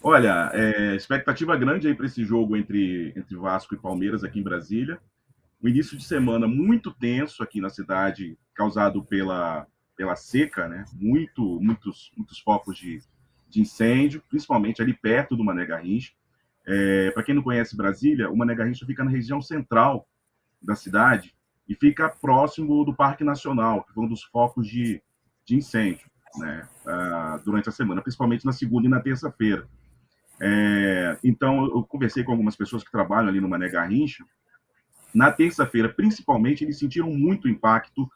Olha, expectativa grande aí para esse jogo entre Vasco e Palmeiras aqui em Brasília. O início de semana muito tenso aqui na cidade, causado pela seca, né? Muitos focos de incêndio, principalmente ali perto do Mané Garrincha. Para quem não conhece Brasília, o Mané Garrincha fica na região central da cidade e fica próximo do Parque Nacional, que foi um dos focos de incêndio, né? Durante a semana, principalmente na segunda e na terça-feira. Então, eu conversei com algumas pessoas que trabalham ali no Mané Garrincha. Na terça-feira, principalmente, eles sentiram muito o impacto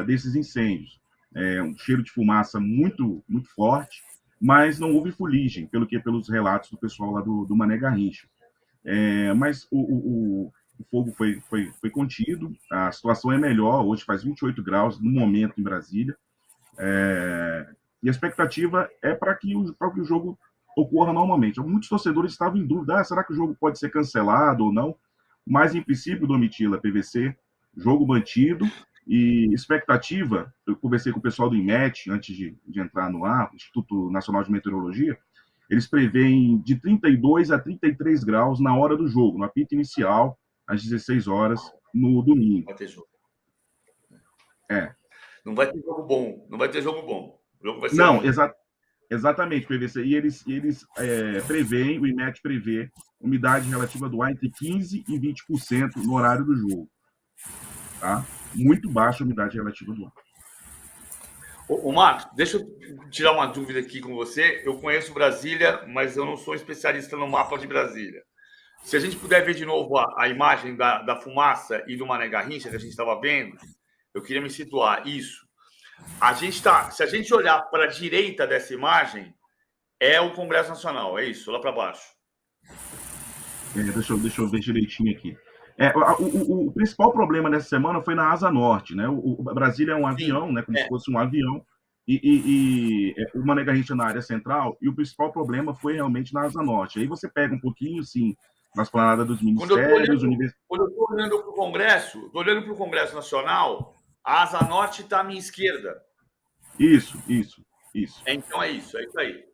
desses incêndios. Um cheiro de fumaça muito forte, mas não houve fuligem, pelos relatos do pessoal lá do Mané Garrincha. Mas o fogo foi contido, a situação é melhor, hoje faz 28 graus no momento em Brasília, e a expectativa é para que o jogo ocorra normalmente. Muitos torcedores estavam em dúvida, será que o jogo pode ser cancelado ou não? Mas, em princípio, Domitila, PVC, jogo mantido e expectativa, eu conversei com o pessoal do IMET antes de entrar no ar, Instituto Nacional de Meteorologia, eles preveem de 32 a 33 graus na hora do jogo, no apito inicial, às 16 horas, no domingo. Vai ter jogo. É. Não vai ter jogo bom. Não vai ter jogo bom. O jogo vai ser Não, ruim. exatamente, PVC. E eles preveem, o IMET prevê umidade relativa do ar entre 15% e 20% no horário do jogo. Tá? Muito baixa a umidade relativa do ar. Ô, Marcos, deixa eu tirar uma dúvida aqui com você. Eu conheço Brasília, mas eu não sou especialista no mapa de Brasília. Se a gente puder ver de novo a imagem da fumaça e do Mané Garrincha que a gente estava vendo, eu queria me situar. Isso. Se a gente olhar para a direita dessa imagem, é o Congresso Nacional, é isso, lá para baixo. Deixa eu ver direitinho aqui. O principal problema dessa semana foi na Asa Norte, né? O Brasília é um avião, né? Como se fosse um avião, o Mané Garrincha na área central, e o principal problema foi realmente na Asa Norte. Aí você pega um pouquinho, sim, na esplanada dos ministérios, quando eu estou olhando para o Congresso Nacional, a Asa Norte está à minha esquerda. Isso. Então é isso aí.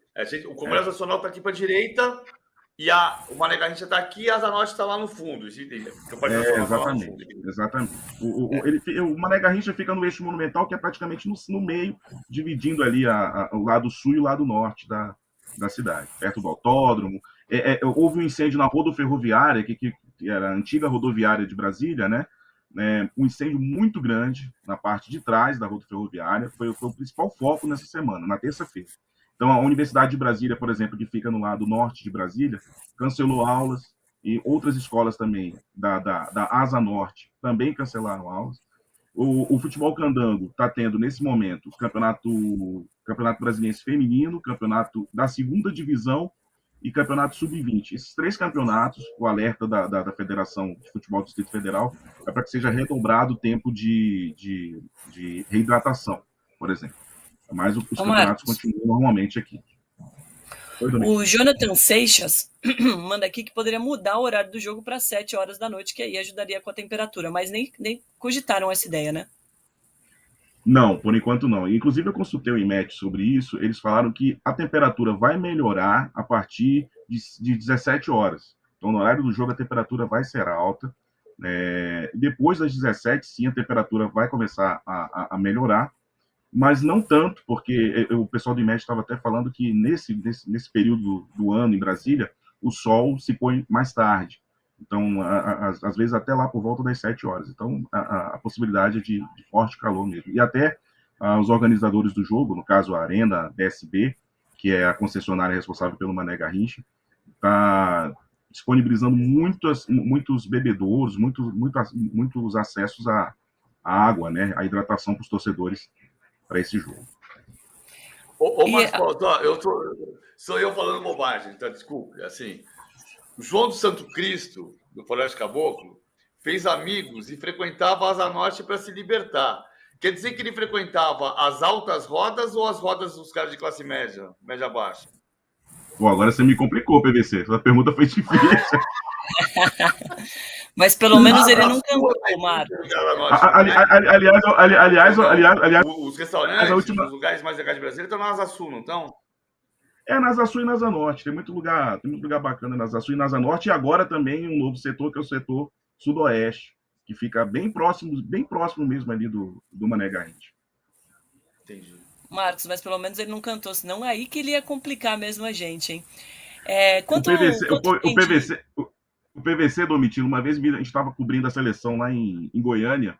O Congresso Nacional está aqui para a direita e o Mané Garrincha está aqui e a Asa Norte está lá no fundo. O Parque Nacional está lá no fundo. Exatamente. O Mané Garrincha fica no eixo monumental, que é praticamente no meio, dividindo ali o lado sul e o lado norte da cidade, perto do autódromo. Houve um incêndio na rodoferroviária, que era a antiga rodoviária de Brasília, né? Um incêndio muito grande na parte de trás da rodoferroviária. Foi o principal foco nessa semana, na terça-feira. Então, a Universidade de Brasília, por exemplo, que fica no lado norte de Brasília, cancelou aulas, e outras escolas também da Asa Norte também cancelaram aulas. O futebol candango está tendo, nesse momento, campeonato brasileiro feminino, campeonato da segunda divisão e campeonato sub-20. Esses três campeonatos, o alerta da Federação de Futebol do Distrito Federal é para que seja redobrado o tempo de reidratação, por exemplo. Mas os campeonatos continuam normalmente aqui. O Jonathan Seixas manda aqui que poderia mudar o horário do jogo para 7 horas da noite, que aí ajudaria com a temperatura, mas nem cogitaram essa ideia, né? Não, por enquanto não. Inclusive, eu consultei o IMET sobre isso, eles falaram que a temperatura vai melhorar a partir de 17 horas. Então, no horário do jogo, a temperatura vai ser alta. Depois das 17, sim, a temperatura vai começar a melhorar, mas não tanto, porque o pessoal do IMET estava até falando que nesse período do ano em Brasília, o sol se põe mais tarde. Então, às vezes até lá por volta das 7 horas. Então, a possibilidade de forte calor mesmo. E até os organizadores do jogo, no caso a Arena BSB, que é a concessionária responsável pelo Mané Garrincha, está disponibilizando muitos bebedouros, muitos acessos à água, né, à hidratação para os torcedores para esse jogo. Ô Marcos, sou eu falando bobagem, tá? Desculpe. Assim, o João do Santo Cristo, do Floresta Caboclo, fez amigos e frequentava a Asa Norte para se libertar. Quer dizer que ele frequentava as altas rodas ou as rodas dos caras de classe média, média baixa? Bom, agora você me complicou, PVC. Essa pergunta foi difícil. Mas pelo menos ele não cantou, Marcos. Aliás, os restaurantes, os lugares mais legais de Brasília estão na Asa Sul, não estão? É na Asa Sul e na Asa Norte. Tem muito lugar bacana na Asa Sul e na Asa Norte. E agora também um novo setor, que é o setor sudoeste, que fica bem próximo mesmo ali do Mané Garrincha. Entendi. Marcos, mas pelo menos ele não cantou, senão aí que ele ia complicar mesmo a gente, hein? Quanto O PVC, Domitila, uma vez a gente estava cobrindo a seleção lá em Goiânia,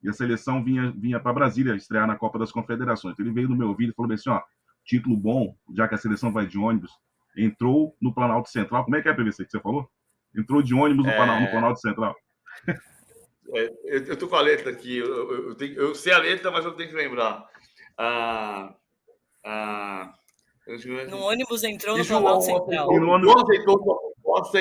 e a seleção vinha para Brasília estrear na Copa das Confederações. Ele veio no meu ouvido e falou assim, ó, título bom, já que a seleção vai de ônibus, entrou no Planalto Central. Como é que é, PVC, que você falou? Entrou de ônibus no Planalto Central. Eu estou com a letra aqui, eu sei a letra, mas eu tenho que lembrar. No ônibus entrou no Planalto Central. E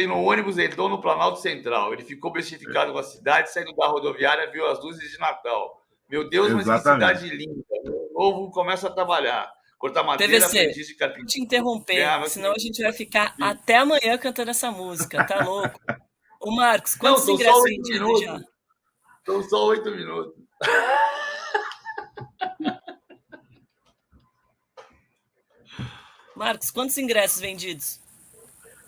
no ônibus entrou no Planalto Central. Ele ficou bestificado com a cidade, saindo da rodoviária, viu as luzes de Natal. Meu Deus, mas que cidade linda. O novo começa a trabalhar. Cortar madeira, aprendiz de carpinteiro. Te interromper, senão a gente vai ficar até amanhã cantando essa música, tá louco? Ô, Marcos, quantos ingressos vendidos já? São só 8 minutos. Marcos, quantos ingressos vendidos?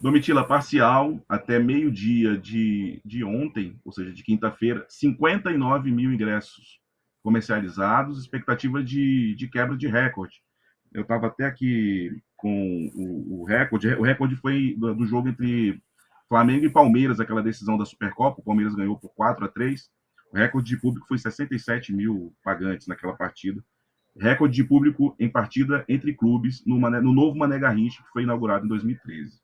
Domitila, parcial, até meio-dia de ontem, ou seja, de quinta-feira, 59 mil ingressos comercializados, expectativa de quebra de recorde. Eu estava até aqui com o recorde foi do jogo entre Flamengo e Palmeiras, aquela decisão da Supercopa, o Palmeiras ganhou por 4-3, o recorde de público foi 67 mil pagantes naquela partida, recorde de público em partida entre clubes no novo Mané Garrincha, que foi inaugurado em 2013.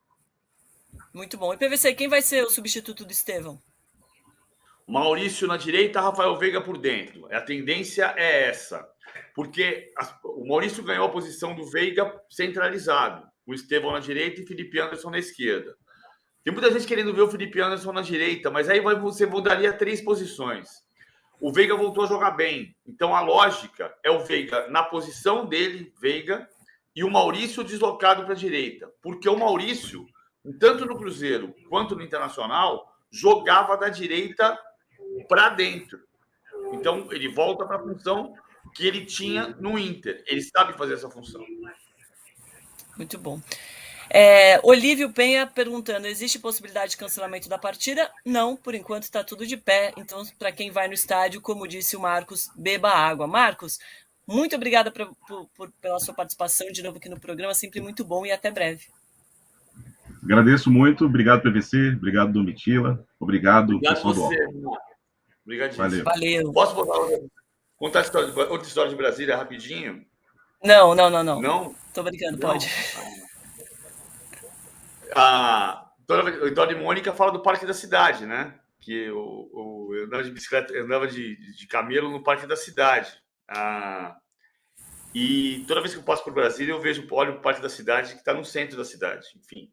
Muito bom. E PVC, quem vai ser o substituto do Estevão? Maurício na direita, Rafael Veiga por dentro. A tendência é essa. Porque o Maurício ganhou a posição do Veiga centralizado. O Estevão na direita e Felipe Anderson na esquerda. Tem muita gente querendo ver o Felipe Anderson na direita, mas aí você mudaria 3 posições. O Veiga voltou a jogar bem. Então a lógica é o Veiga na posição dele, Veiga, e o Maurício deslocado para a direita. Porque o Maurício, tanto no Cruzeiro quanto no Internacional, jogava da direita para dentro. Então, ele volta para a função que ele tinha no Inter. Ele sabe fazer essa função. Muito bom. Olívio Penha perguntando, existe possibilidade de cancelamento da partida? Não, por enquanto está tudo de pé. Então, para quem vai no estádio, como disse o Marcos, beba água. Marcos, muito obrigada pela sua participação de novo aqui no programa, sempre muito bom e até breve. Agradeço muito, obrigado PVC, obrigado Domitila, obrigado pessoal do UOL. Obrigadíssimo. Valeu. Posso contar outra história de Brasília rapidinho? Não. Não? Tô brincando, não. Pode. O Dona Mônica fala do Parque da Cidade, né? Que eu andava de bicicleta, eu andava de camelo no Parque da Cidade. E toda vez que eu passo por Brasília, olho o Parque da Cidade, que está no centro da cidade. Enfim.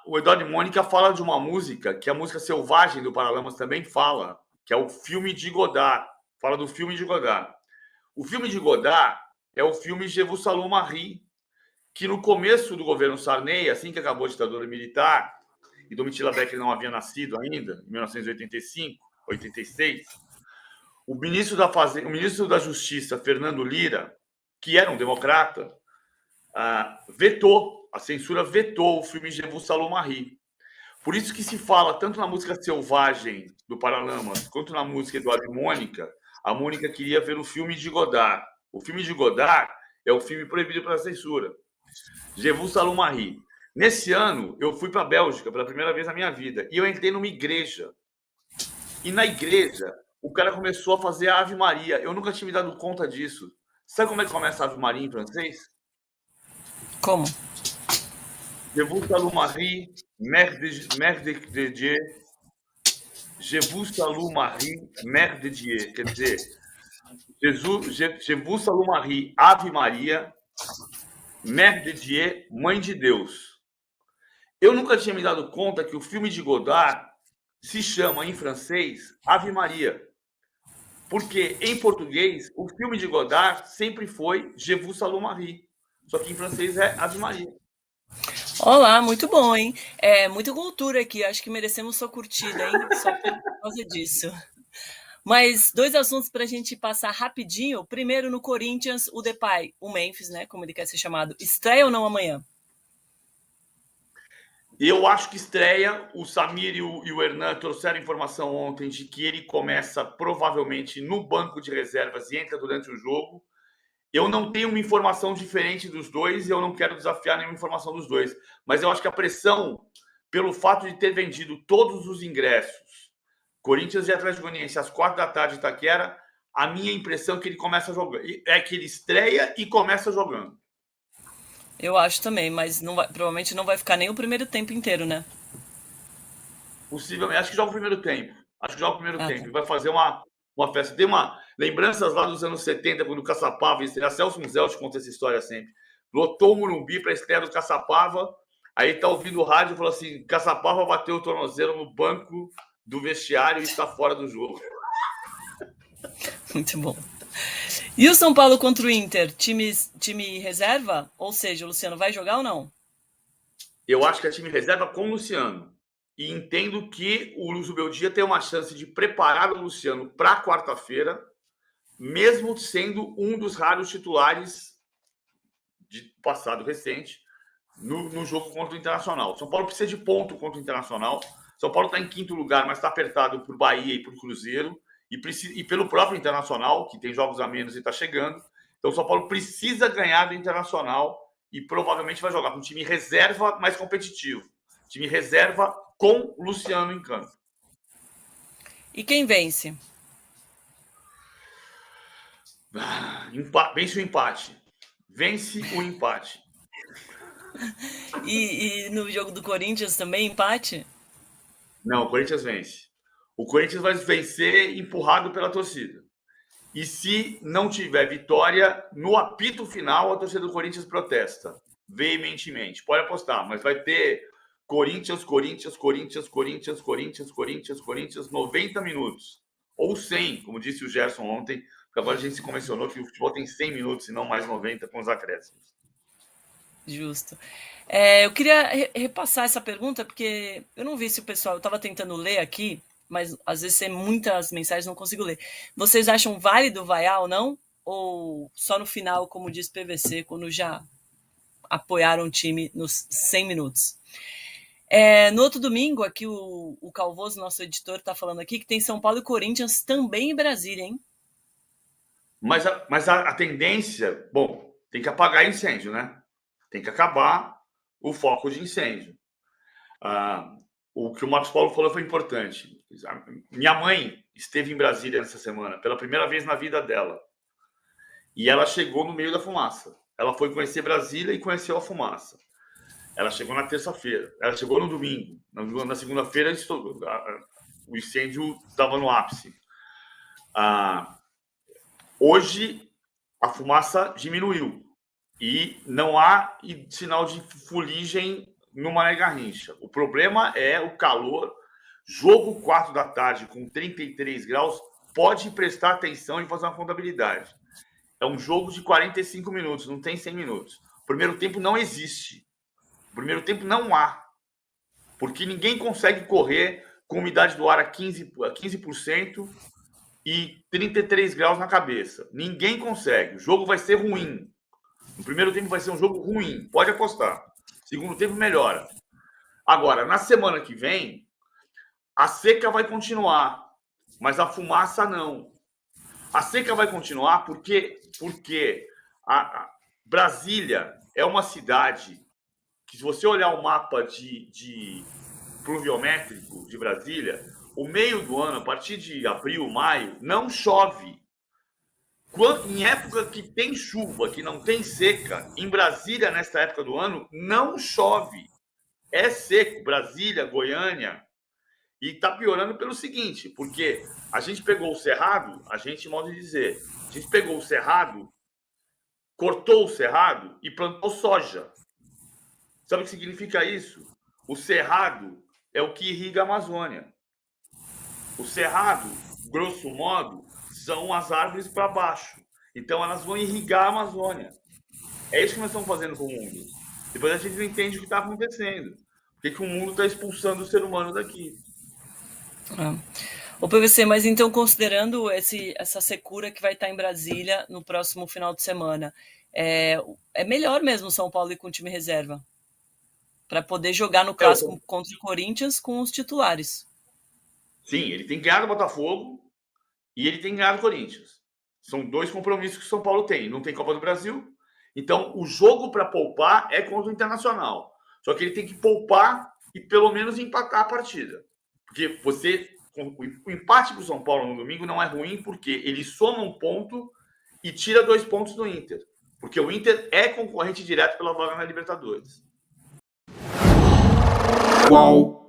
O Eduardo e Mônica fala de uma música, que a música Selvagem do Paralamas também fala, que é o filme de Godard. Fala do filme de Godard. O filme de Godard é o filme Je vous salue Marie, que no começo do governo Sarney, assim que acabou a ditadura militar, e Domitila Becker não havia nascido ainda, em 1985, 86, o ministro da Justiça, Fernando Lira, que era um democrata, a censura vetou o filme Je vous salue Marie. Por isso que se fala tanto na música Selvagem do Paralamas, quanto na música Eduardo e Mônica, a Mônica queria ver o filme de Godard. O filme de Godard é o filme proibido pela censura. Je vous salue Marie. Nesse ano, eu fui para a Bélgica pela primeira vez na minha vida e eu entrei numa igreja. E na igreja, o cara começou a fazer a Ave Maria. Eu nunca tinha me dado conta disso. Sabe como é que começa a Ave Maria em francês? Como? Je vous salue Marie, Mère de Dieu. Je vous salue Marie, Mère de Dieu. Quer dizer, Je vous salue Marie, Ave Maria, Mère de Dieu, Mãe de Deus. Eu nunca tinha me dado conta que o filme de Godard se chama, em francês, Ave Maria. Porque, em português, o filme de Godard sempre foi Je vous salue Marie. Só que em francês é Ave Maria. Olá, muito bom, hein? Muita cultura aqui. Acho que merecemos sua curtida, hein? Só por causa disso. Mas 2 assuntos para a gente passar rapidinho. Primeiro, no Corinthians, o Depay, o Memphis, né, como ele quer ser chamado, estreia ou não amanhã? Eu acho que estreia. O Samir e o Hernan trouxeram informação ontem de que ele começa provavelmente no banco de reservas e entra durante o jogo. Eu não tenho uma informação diferente dos dois e eu não quero desafiar nenhuma informação dos dois. Mas eu acho que a pressão, pelo fato de ter vendido todos os ingressos, Corinthians e Atlético Goianiense, às 4 da tarde, Itaquera, a minha impressão é que ele começa jogando. É que ele estreia e começa jogando. Eu acho também, mas provavelmente não vai ficar nem o primeiro tempo inteiro, né? Possivelmente. Acho que joga o primeiro tempo. Tá. E vai fazer uma festa. Tem lembranças lá dos anos 70, quando o Caçapava estreia. Celso Munzel te conta essa história sempre. Lotou o Morumbi para a estreia do Caçapava. Aí tá ouvindo o rádio e falou assim: Caçapava bateu o tornozelo no banco do vestiário e está fora do jogo. Muito bom. E o São Paulo contra o Inter? Time reserva? Ou seja, o Luciano vai jogar ou não? Eu acho que é time reserva com o Luciano. E entendo que o Luiz Beldia tem uma chance de preparar o Luciano para quarta-feira, mesmo sendo um dos raros titulares de passado recente no jogo contra o Internacional. São Paulo precisa de ponto contra o Internacional. São Paulo está em 5º lugar, mas está apertado por Bahia e por Cruzeiro e pelo próprio Internacional, que tem jogos a menos e está chegando. Então, São Paulo precisa ganhar do Internacional e provavelmente vai jogar com um time reserva mais competitivo. Time reserva com Luciano em campo. E quem vence? Vence o empate. Vence o empate. E no jogo do Corinthians também, empate? Não, o Corinthians vence. O Corinthians vai vencer empurrado pela torcida. E se não tiver vitória, no apito final, a torcida do Corinthians protesta veementemente. Pode apostar, mas vai ter Corinthians, 90 minutos. Ou 100, como disse o Gerson ontem, porque agora a gente se convencionou que o futebol tem 100 minutos e não mais 90 com os acréscimos. Justo. Eu queria repassar essa pergunta, porque eu não vi se o pessoal... Eu estava tentando ler aqui, mas às vezes tem muitas mensagens, não consigo ler. Vocês acham válido vaiar ou não? Ou só no final, como diz PVC, quando já apoiaram o time nos 100 minutos? No outro domingo, aqui o Calvoso, nosso editor, está falando aqui que tem São Paulo e Corinthians também em Brasília, hein? Mas a tendência... Bom, tem que apagar incêndio, né? Tem que acabar o foco de incêndio. O que o Marcos Paulo falou foi importante. Minha mãe esteve em Brasília nessa semana, pela primeira vez na vida dela. E ela chegou no meio da fumaça. Ela foi conhecer Brasília e conheceu a fumaça. Ela chegou na terça-feira. Ela chegou no domingo. Na segunda-feira, o incêndio estava no ápice. Hoje, a fumaça diminuiu. E não há sinal de fuligem no Mané Garrincha. O problema é o calor. Jogo 4 da tarde com 33 graus, pode prestar atenção e fazer uma contabilidade. É um jogo de 45 minutos, não tem 100 minutos. O primeiro tempo não existe. O primeiro tempo não há. Porque ninguém consegue correr com umidade do ar a 15% e 33 graus na cabeça. Ninguém consegue. O jogo vai ser ruim. No primeiro tempo vai ser um jogo ruim, pode apostar. Segundo tempo melhora. Agora, na semana que vem, a seca vai continuar, mas a fumaça não. A seca vai continuar porque a Brasília é uma cidade que, se você olhar o mapa de pluviométrico de Brasília, o meio do ano, a partir de abril, maio, não chove. Em época que tem chuva, que não tem seca, em Brasília, nesta época do ano, não chove. É seco. Brasília, Goiânia. E está piorando pelo seguinte, porque a gente pegou o cerrado, modo de dizer, a gente pegou o cerrado, cortou o cerrado e plantou soja. Sabe o que significa isso? O cerrado é o que irriga a Amazônia. O cerrado, grosso modo, são as árvores para baixo. Então, elas vão irrigar a Amazônia. É isso que nós estamos fazendo com o mundo. Depois a gente não entende o que está acontecendo. Por que o mundo está expulsando o ser humano daqui? O PVC, mas então considerando essa secura que vai estar em Brasília no próximo final de semana, é melhor mesmo o São Paulo ir com o time reserva para poder jogar no clássico contra o Corinthians com os titulares. Sim, ele tem que ganhar do Botafogo e ele tem que ganhar do Corinthians. São 2 compromissos que o São Paulo tem. Não tem Copa do Brasil. Então, o jogo para poupar é contra o Internacional. Só que ele tem que poupar e pelo menos empatar a partida. Porque o empate para o São Paulo no domingo não é ruim, porque ele soma um ponto e tira 2 pontos do Inter. Porque o Inter é concorrente direto pela vaga na Libertadores. Qual